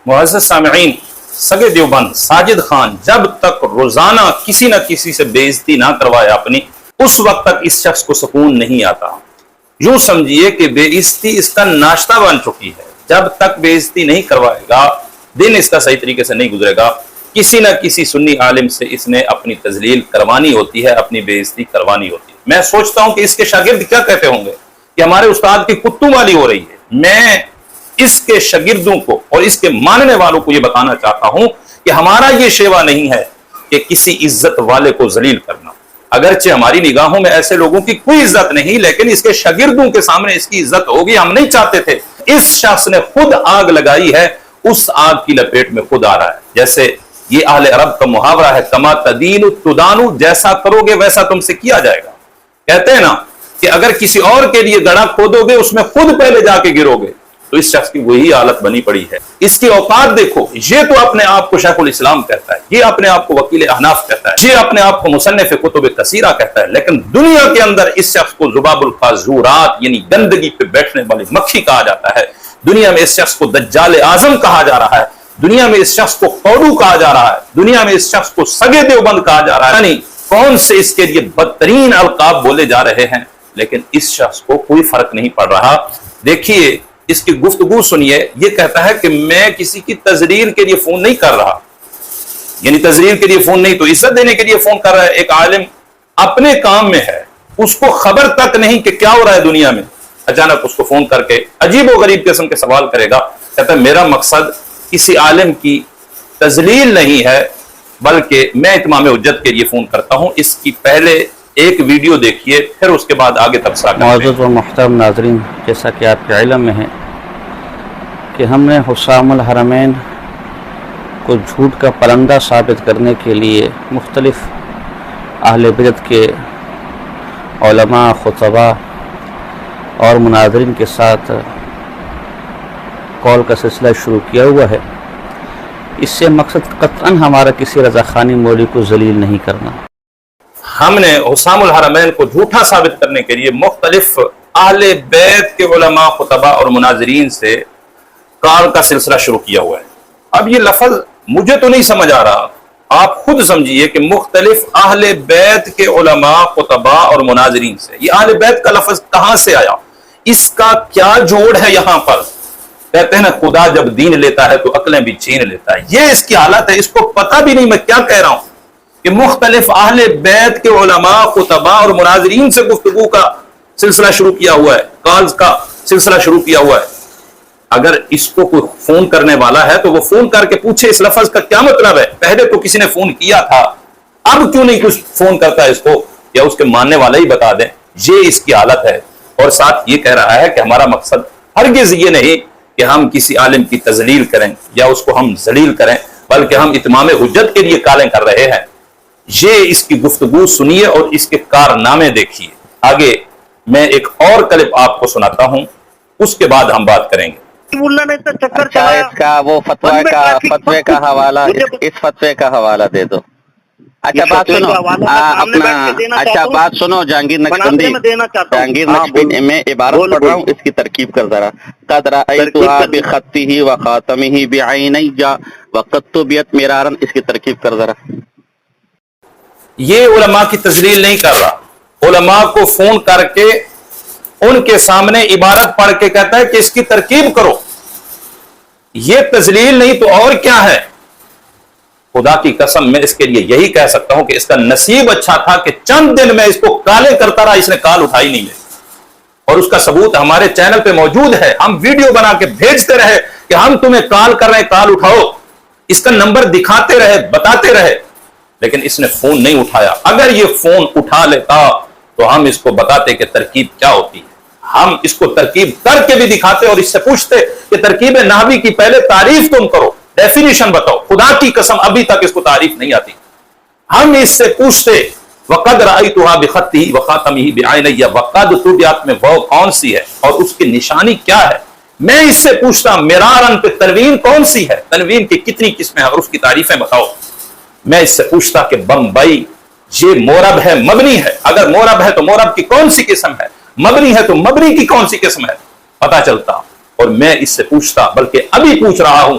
معزز سامعین، سگے دیوبند ساجد خان جب تک روزانہ کسی نہ کسی سے بے عزتی نہ کروائے اپنی، اس وقت تک اس شخص کو سکون نہیں آتا۔ یوں سمجھیے کہ بے عزتی اس کا ناشتہ بن چکی ہے۔ جب تک بے عزتی نہیں کروائے گا، دن اس کا صحیح طریقے سے نہیں گزرے گا۔ کسی نہ کسی سنی عالم سے اس نے اپنی تذلیل کروانی ہوتی ہے، اپنی بے عزتی کروانی ہوتی ہے۔ میں سوچتا ہوں کہ اس کے شاگرد کیا کہتے ہوں گے کہ ہمارے استاد کی کتوں والی ہو رہی ہے۔ میں اس کے شاگردوں کو اور اس کے ماننے والوں کو یہ بتانا چاہتا ہوں کہ ہمارا یہ شیوا نہیں ہے کہ کسی عزت والے کو ذلیل کرنا۔ اگرچہ ہماری نگاہوں میں ایسے لوگوں کی کوئی عزت نہیں، لیکن اس کے شاگردوں کے سامنے اس کی عزت ہوگی، ہم نہیں چاہتے تھے۔ اس شخص نے خود آگ لگائی ہے، اس آگ کی لپیٹ میں خود آ رہا ہے۔ جیسے یہ اہل عرب کا محاورہ ہے، کما تدین تدان، جیسا کرو گے ویسا تم سے کیا جائے گا۔ کہتے ہیں نا کہ اگر کسی اور کے لیے گڑھا کھودو گے، اس میں خود پہلے جا کے گرو گے، تو اس شخص کی وہی حالت بنی پڑی ہے۔ اس کی اوقات دیکھو، یہ تو اپنے آپ کو شیخ الاسلام کہتا ہے، یہ اپنے آپ کو وکیل احناف کہتا ہے، یہ اپنے آپ کو مصنف کتب کثیرہ کہتا ہے، لیکن دنیا کے اندر اس شخص کو ذباب القاذورات یعنی گندگی پہ بیٹھنے والی مکھی کہا جاتا ہے۔ دنیا میں اس شخص کو دجال اعظم کہا جا رہا ہے، دنیا میں اس شخص کو قودو کہا جا رہا ہے، دنیا میں اس شخص کو سگے دیوبند کہا جا رہا ہے، یعنی کون سے اس کے لیے بدترین القاب بولے جا رہے ہیں، لیکن اس شخص کو کوئی فرق نہیں پڑ رہا۔ دیکھیے اس کی گفتگو سنیے، یہ کہتا ہے کہ میں کسی کی تذلیل کے لیے فون نہیں کر رہا، یعنی تذلیل کے لیے فون نہیں تو عزت دینے کے لیے فون کر رہا ہے۔ ایک عالم اپنے کام میں ہے، اس کو خبر تک نہیں کہ کیا ہو رہا ہے دنیا میں، اچانک اس کو فون کر کے عجیب و غریب قسم کے سوال کرے گا۔ کہتا ہے میرا مقصد کسی عالم کی تذلیل نہیں ہے، بلکہ میں اتمام حجت کے لیے فون کرتا ہوں۔ اس کی پہلے ایک ویڈیو دیکھیے، پھر اس کے بعد آگے تبصرہ کریں۔ معزز و محترم ناظرین، جیسا کہ آپ کے علم میں ہے کہ ہم نے حسام الحرمین کو جھوٹ کا پرندہ ثابت کرنے کے لیے مختلف اہل بدعت کے علماء، خطباء اور مناظرین کے ساتھ کال کا سلسلہ شروع کیا ہوا ہے۔ اس سے مقصد قطعاً ہمارا کسی رضاخانی مولوی کو ذلیل نہیں کرنا۔ ہم نے حسام الحرمین کو جھوٹا ثابت کرنے کے لیے مختلف اہل بیت کے علماء، خطباء اور مناظرین سے کال کا سلسلہ شروع کیا ہوا ہے۔ اب یہ لفظ مجھے تو نہیں سمجھ آ رہا، آپ خود سمجھیے کہ مختلف اہل بیت کے علماء، خطباء اور مناظرین سے، یہ اہل بیت کا لفظ کہاں سے آیا، اس کا کیا جوڑ ہے یہاں پر؟ کہتے ہیں نا خدا جب دین لیتا ہے تو عقلیں بھی چھین لیتا ہے۔ یہ اس کی حالت ہے، اس کو پتہ بھی نہیں میں کیا کہہ رہا ہوں کہ مختلف اہل بیت کے علماء، خطباء اور مناظرین سے گفتگو کا سلسلہ شروع کیا ہوا ہے، کالز کا سلسلہ شروع کیا ہوا ہے۔ اگر اس کو کوئی فون کرنے والا ہے تو وہ فون کر کے پوچھے اس لفظ کا کیا مطلب ہے، پہلے تو کسی نے فون کیا تھا، اب کیوں نہیں کچھ فون کرتا ہے اس کو، یا اس کے ماننے والا ہی بتا دیں۔ یہ اس کی حالت ہے، اور ساتھ یہ کہہ رہا ہے کہ ہمارا مقصد ہرگز یہ نہیں کہ ہم کسی عالم کی تذلیل کریں یا اس کو ہم ذلیل کریں، بلکہ ہم اتمام حجت کے لیے کالیں کر رہے ہیں۔ یہ اس کی گفتگو سنیے اور اس کے کارنامے دیکھیے۔ آگے میں ایک اور کلپ آپ کو سناتا ہوں، اس کے بعد ہم بات کریں گے۔ اچھا اس کا وہ فتوے کا حوالہ، اس فتوے کا حوالہ دے دو۔ اچھا بات سنو اپنا، اچھا بات سنو جہانگیر نقشبندی، جہانگیر نقشبندی میں عبارت پڑھ رہا ہوں، اس کی ترکیب کر ذرا۔ قد رأیتها بخطه وخاتمه بعینی وقد طبعت مرارا، اس کی ترکیب کر ذرا۔ یہ علماء کی تذلیل نہیں کر رہا، علماء کو فون کر کے ان کے سامنے عبارت پڑھ کے کہتا ہے کہ اس کی ترکیب کرو۔ یہ تذلیل نہیں تو اور کیا ہے؟ خدا کی قسم میں اس کے لیے یہی کہہ سکتا ہوں کہ اس کا نصیب اچھا تھا کہ چند دن میں اس کو کالیں کرتا رہا، اس نے کال اٹھائی نہیں ہے، اور اس کا ثبوت ہمارے چینل پہ موجود ہے۔ ہم ویڈیو بنا کے بھیجتے رہے کہ ہم تمہیں کال کر رہے ہیں، کال اٹھاؤ، اس کا نمبر دکھاتے رہے، بتاتے رہے، لیکن اس نے فون نہیں اٹھایا۔ اگر یہ فون اٹھا لیتا تو ہم اس کو بتاتے کہ ترکیب کیا ہوتی ہے، ہم اس کو ترکیب کر کے بھی دکھاتے اور اس سے پوچھتے کہ ترکیب نحوی کی پہلے تعریف تم کرو، ڈیفینیشن بتاؤ۔ خدا کی قسم ابھی تک اس کو تعریف نہیں آتی۔ ہم اس سے پوچھتے وقد رأیتها بخطه وخاتمه بعینی، وقد طبعت میں وہ کون سی ہے اور اس کی نشانی کیا ہے؟ میں اس سے پوچھتا مرارن کہ تنوین کون سی ہے، تنوین کی کتنی قسمیں ہیں اور اس کی تعریفیں بتاؤ۔ میں اس سے پوچھتا کہ بمبئی یہ مورب ہے مبنی ہے، اگر مورب ہے تو مورب کی کون سی قسم ہے، مبنی ہے تو مبنی کی کون سی قسم ہے، پتہ چلتا۔ اور میں اس سے پوچھتا، بلکہ ابھی پوچھ رہا ہوں،